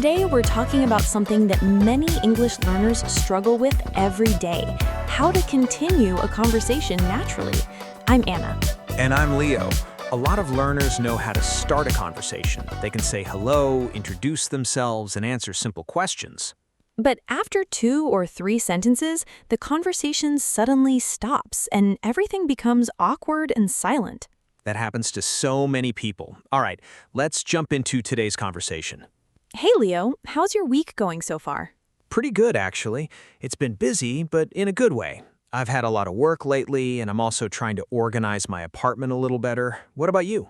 Today, we're talking about something that many English learners struggle with every day: how to continue a conversation naturally. I'm Anna. And I'm Leo. A lot of learners know how to start a conversation. They can say hello, introduce themselves, and answer simple questions. But after 2 or 3 sentences, the conversation suddenly stops and everything becomes awkward and silent. That happens to so many people. All right, let's jump into today's conversation. Hey Leo, how's your week going so far? Pretty good, actually. It's been busy, but in a good way. I've had a lot of work lately, and I'm also trying to organize my apartment a little better. What about you?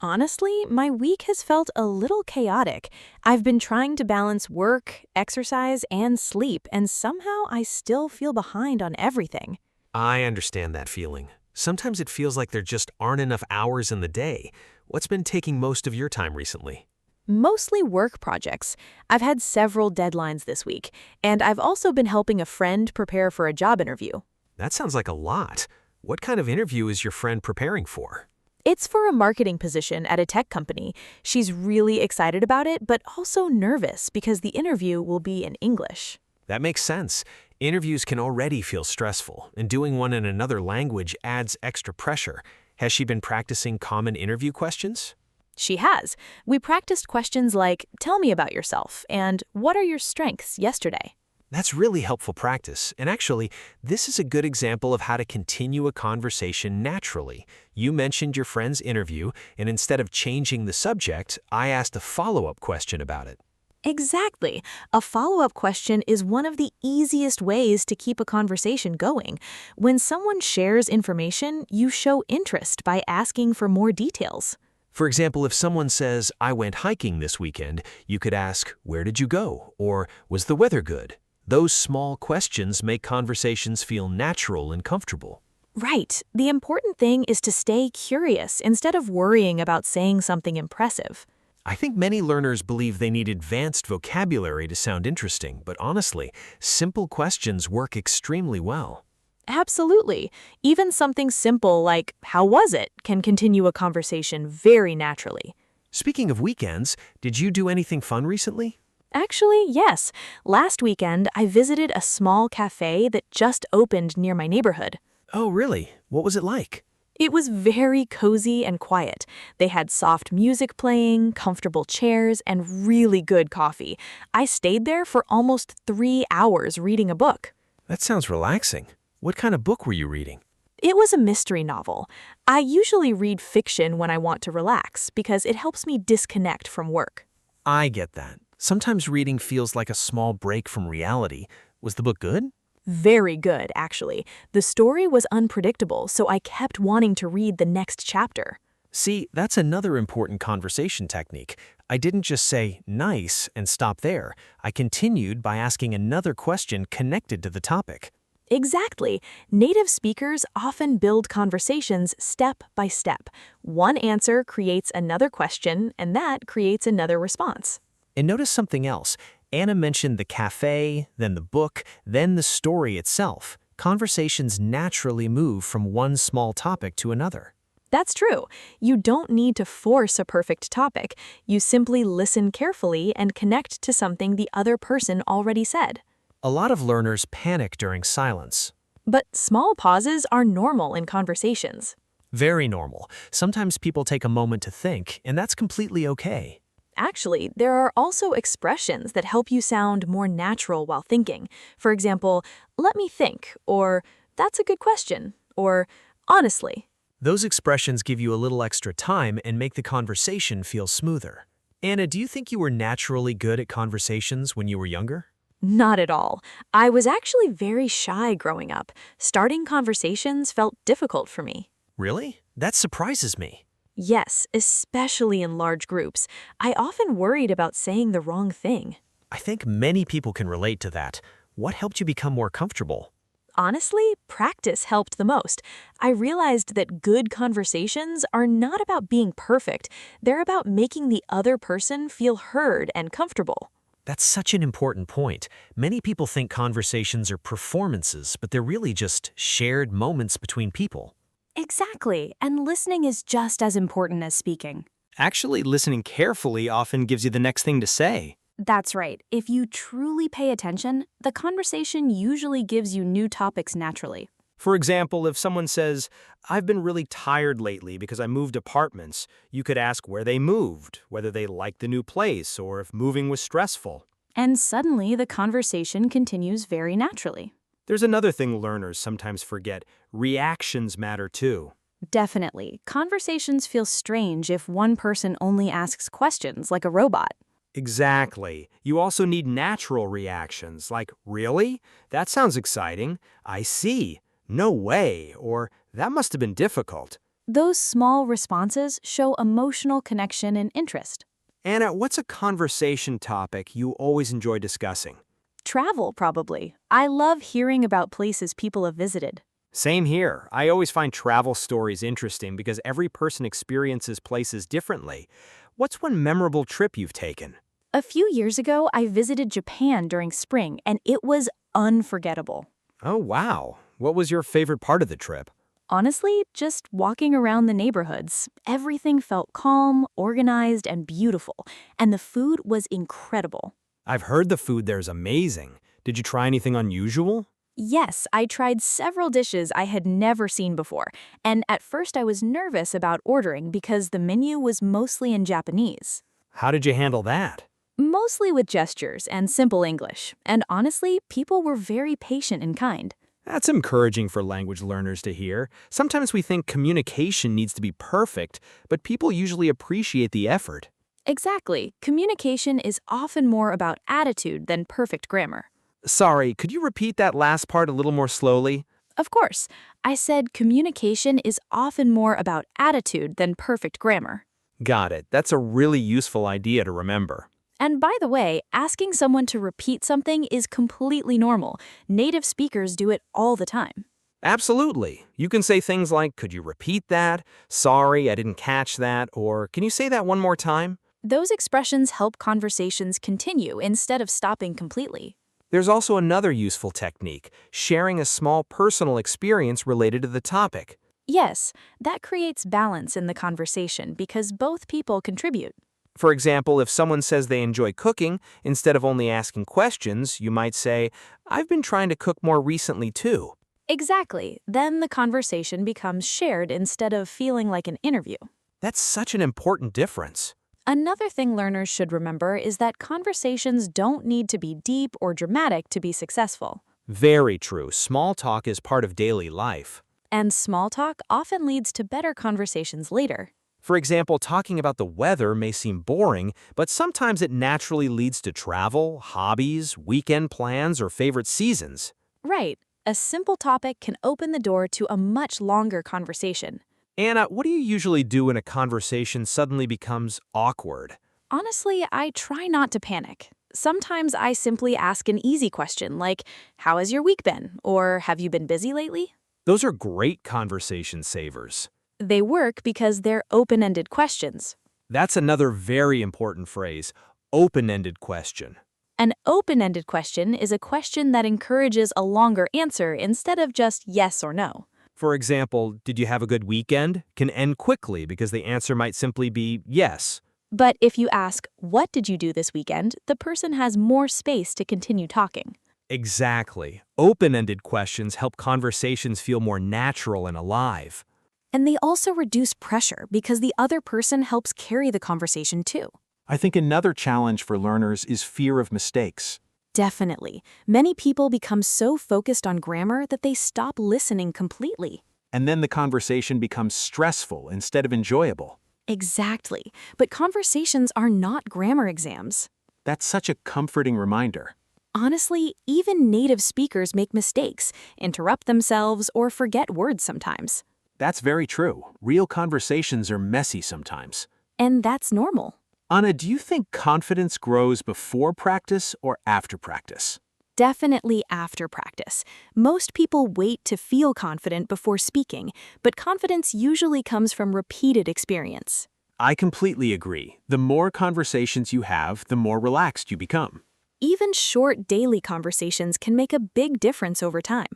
Honestly, my week has felt a little chaotic. I've been trying to balance work, exercise, and sleep, and somehow I still feel behind on everything. I understand that feeling. Sometimes it feels like there just aren't enough hours in the day. What's been taking most of your time recently? Mostly work projects. I've had several deadlines this week, and I've also been helping a friend prepare for a job interview. That sounds like a lot. What kind of interview is your friend preparing for? It's for a marketing position at a tech company. She's really excited about it, but also nervous because the interview will be in English. That makes sense. Interviews can already feel stressful, and doing one in another language adds extra pressure. Has she been practicing common interview questions? She has. We practiced questions like, "Tell me about yourself," and "What are your strengths?" yesterday. That's really helpful practice, and actually, this is a good example of how to continue a conversation naturally. You mentioned your friend's interview, and instead of changing the subject, I asked a follow-up question about it. Exactly. A follow-up question is one of the easiest ways to keep a conversation going. When someone shares information, you show interest by asking for more details. For example, if someone says, "I went hiking this weekend," you could ask, "Where did you go?" Or, "Was the weather good?" Those small questions make conversations feel natural and comfortable. Right. The important thing is to stay curious instead of worrying about saying something impressive. I think many learners believe they need advanced vocabulary to sound interesting, but honestly, simple questions work extremely well. Absolutely. Even something simple like, "How was it?" can continue a conversation very naturally. Speaking of weekends, did you do anything fun recently? Actually, yes. Last weekend, I visited a small cafe that just opened near my neighborhood. Oh, really? What was it like? It was very cozy and quiet. They had soft music playing, comfortable chairs, and really good coffee. I stayed there for almost 3 hours reading a book. That sounds relaxing. What kind of book were you reading? It was a mystery novel. I usually read fiction when I want to relax because it helps me disconnect from work. I get that. Sometimes reading feels like a small break from reality. Was the book good? Very good, actually. The story was unpredictable, so I kept wanting to read the next chapter. See, that's another important conversation technique. I didn't just say, "nice," and stop there. I continued by asking another question connected to the topic. Exactly. Native speakers often build conversations step by step. One answer creates another question, and that creates another response. And notice something else. Anna mentioned the cafe, then the book, then the story itself. Conversations naturally move from one small topic to another. That's true. You don't need to force a perfect topic. You simply listen carefully and connect to something the other person already said. A lot of learners panic during silence. But small pauses are normal in conversations. Very normal. Sometimes people take a moment to think, and that's completely okay. Actually, there are also expressions that help you sound more natural while thinking. For example, "Let me think," or "That's a good question," or "Honestly." Those expressions give you a little extra time and make the conversation feel smoother. Anna, do you think you were naturally good at conversations when you were younger? Not at all. I was actually very shy growing up. Starting conversations felt difficult for me. Really? That surprises me. Yes, especially in large groups. I often worried about saying the wrong thing. I think many people can relate to that. What helped you become more comfortable? Honestly, practice helped the most. I realized that good conversations are not about being perfect. They're about making the other person feel heard and comfortable. That's such an important point. Many people think conversations are performances, but they're really just shared moments between people. Exactly, and listening is just as important as speaking. Actually, listening carefully often gives you the next thing to say. That's right. If you truly pay attention, the conversation usually gives you new topics naturally. For example, if someone says, I've been really tired lately because I moved apartments, you could ask where they moved, whether they liked the new place, or if moving was stressful. And suddenly the conversation continues very naturally. There's another thing learners sometimes forget. Reactions matter too. Definitely. Conversations feel strange if one person only asks questions like a robot. Exactly. You also need natural reactions, like, really? That sounds exciting. I see. No way. Or, that must have been difficult. Those small responses show emotional connection and interest. Anna, what's a conversation topic you always enjoy discussing? Travel, probably. I love hearing about places people have visited. Same here. I always find travel stories interesting because every person experiences places differently. What's one memorable trip you've taken? A few years ago, I visited Japan during spring, and it was unforgettable. Oh, wow. What was your favorite part of the trip? Honestly, just walking around the neighborhoods, everything felt calm, organized, and beautiful, and the food was incredible. I've heard the food there is amazing. Did you try anything unusual? Yes, I tried several dishes I had never seen before, and at first I was nervous about ordering because the menu was mostly in Japanese. How did you handle that? Mostly with gestures and simple English, and honestly, people were very patient and kind. That's encouraging for language learners to hear. Sometimes we think communication needs to be perfect, but people usually appreciate the effort. Exactly. Communication is often more about attitude than perfect grammar. Sorry, could you repeat that last part a little more slowly? Of course, I said communication is often more about attitude than perfect grammar. Got it. That's a really useful idea to remember. And by the way, asking someone to repeat something is completely normal. Native speakers do it all the time. Absolutely. You can say things like, could you repeat that? Sorry, I didn't catch that. Or can you say that one more time? Those expressions help conversations continue instead of stopping completely. There's also another useful technique, sharing a small personal experience related to the topic. Yes, that creates balance in the conversation because both people contribute. For example, if someone says they enjoy cooking, instead of only asking questions, you might say, I've been trying to cook more recently too. Exactly. Then the conversation becomes shared instead of feeling like an interview. That's such an important difference. Another thing learners should remember is that conversations don't need to be deep or dramatic to be successful. Very true. Small talk is part of daily life. And small talk often leads to better conversations later. For example, talking about the weather may seem boring, but sometimes it naturally leads to travel, hobbies, weekend plans, or favorite seasons. Right. A simple topic can open the door to a much longer conversation. Anna, what do you usually do when a conversation suddenly becomes awkward? Honestly, I try not to panic. Sometimes I simply ask an easy question like, how has your week been? Or have you been busy lately? Those are great conversation savers. They work because they're open-ended questions. That's another very important phrase, open-ended question. An open-ended question is a question that encourages a longer answer instead of just yes or no. For example, did you have a good weekend? Can end quickly because the answer might simply be yes. But if you ask, what did you do this weekend, the person has more space to continue talking. Exactly. Open-ended questions help conversations feel more natural and alive. And they also reduce pressure because the other person helps carry the conversation too. I think another challenge for learners is fear of mistakes. Definitely. Many people become so focused on grammar that they stop listening completely. And then the conversation becomes stressful instead of enjoyable. Exactly. But conversations are not grammar exams. That's such a comforting reminder. Honestly, even native speakers make mistakes, interrupt themselves, or forget words sometimes. That's very true. Real conversations are messy sometimes. And that's normal. Anna, do you think confidence grows before practice or after practice? Definitely after practice. Most people wait to feel confident before speaking, but confidence usually comes from repeated experience. I completely agree. The more conversations you have, the more relaxed you become. Even short daily conversations can make a big difference over time.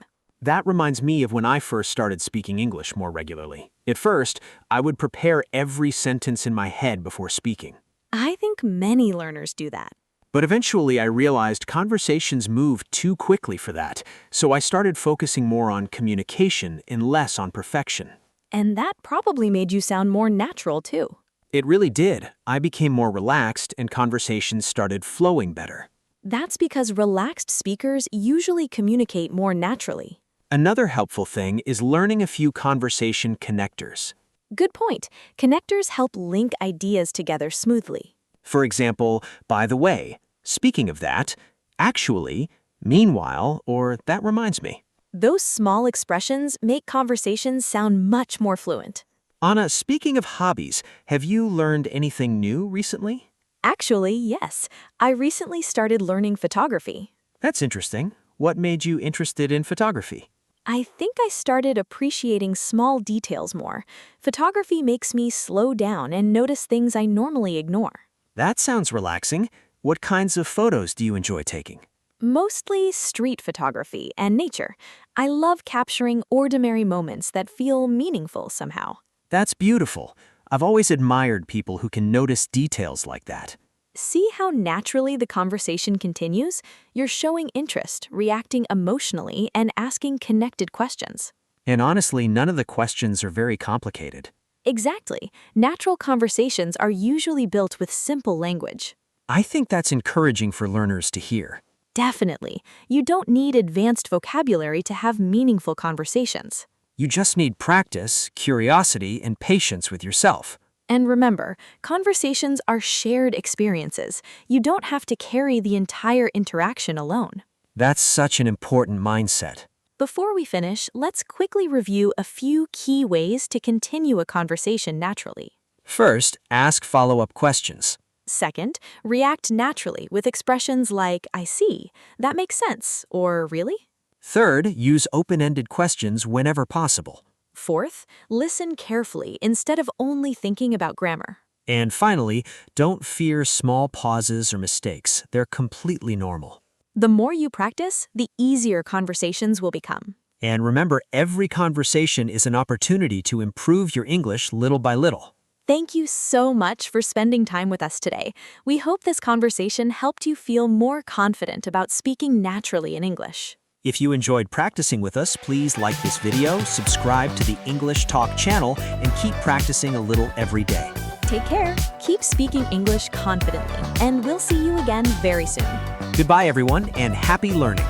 That reminds me of when I first started speaking English more regularly. At first, I would prepare every sentence in my head before speaking. I think many learners do that. But eventually I realized conversations move too quickly for that, so I started focusing more on communication and less on perfection. And that probably made you sound more natural, too. It really did. I became more relaxed and conversations started flowing better. That's because relaxed speakers usually communicate more naturally. Another helpful thing is learning a few conversation connectors. Good point. Connectors help link ideas together smoothly. For example, by the way, speaking of that, actually, meanwhile, or that reminds me. Those small expressions make conversations sound much more fluent. Anna, speaking of hobbies, have you learned anything new recently? Actually, yes. I recently started learning photography. That's interesting. What made you interested in photography? I think I started appreciating small details more. Photography makes me slow down and notice things I normally ignore. That sounds relaxing. What kinds of photos do you enjoy taking? Mostly street photography and nature. I love capturing ordinary moments that feel meaningful somehow. That's beautiful. I've always admired people who can notice details like that. See how naturally the conversation continues? You're showing interest, reacting emotionally, and asking connected questions. And honestly, none of the questions are very complicated. Exactly. Natural conversations are usually built with simple language. I think that's encouraging for learners to hear. Definitely. You don't need advanced vocabulary to have meaningful conversations. You just need practice, curiosity, and patience with yourself. And remember, conversations are shared experiences. You don't have to carry the entire interaction alone. That's such an important mindset. Before we finish, let's quickly review a few key ways to continue a conversation naturally. First, ask follow-up questions. Second, react naturally with expressions like, I see, that makes sense, or really? Third, use open-ended questions whenever possible. Fourth, listen carefully instead of only thinking about grammar. And finally, don't fear small pauses or mistakes. They're completely normal. The more you practice, the easier conversations will become. And remember, every conversation is an opportunity to improve your English little by little. Thank you so much for spending time with us today. We hope this conversation helped you feel more confident about speaking naturally in English. If you enjoyed practicing with us, please like this video, subscribe to the English Talk channel, and keep practicing a little every day. Take care, keep speaking English confidently, and we'll see you again very soon. Goodbye, everyone, and happy learning.